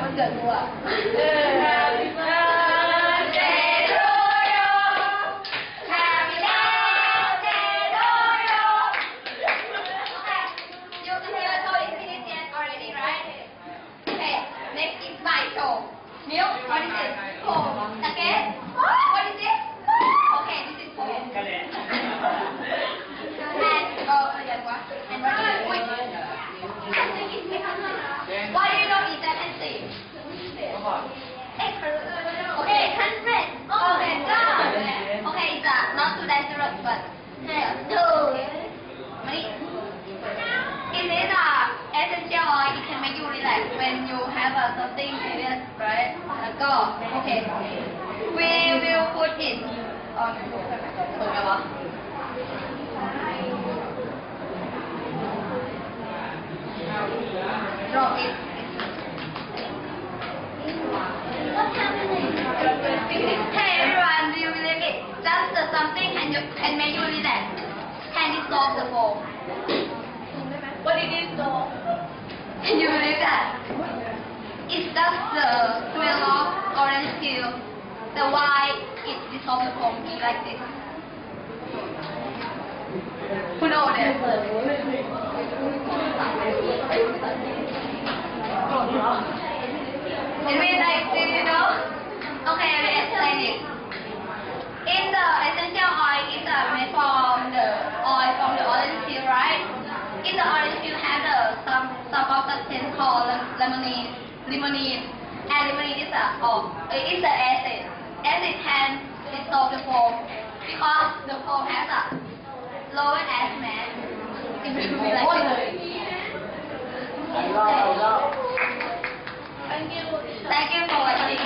คนเกิดกูอ่ะ Happy birthday to you. Happy birthday to you. Okay, you hear so intelligent already, right? Okay, next is my show. Milk, what is it? Foam. Again? What is it? Okay, this is foam. And what is it? Why do you not eat that and see? Okay, 100. Oh my god. Okay, it's not too dangerous, but it is essential oil. It can make you relax when you have something serious, right? Go. Okay. We will put it on. Drop it. What's happening? Hey everyone, do you believe it? That's something can make you relax. Can dissolve the foam. What did it do? Can you believe that? It's just the smell of orange peel. The why it dissolves the foam is like this. Who knows this? It means like this, you know? Okay, let me explain it. In the essential oil, it's made from the oil from the orange peel, right? In the orange peel has some substance called limonene. And limonene is it's an acid. Acid can dissolve the foam because the foam has a lower acid. It will be like this. Thank you for watching.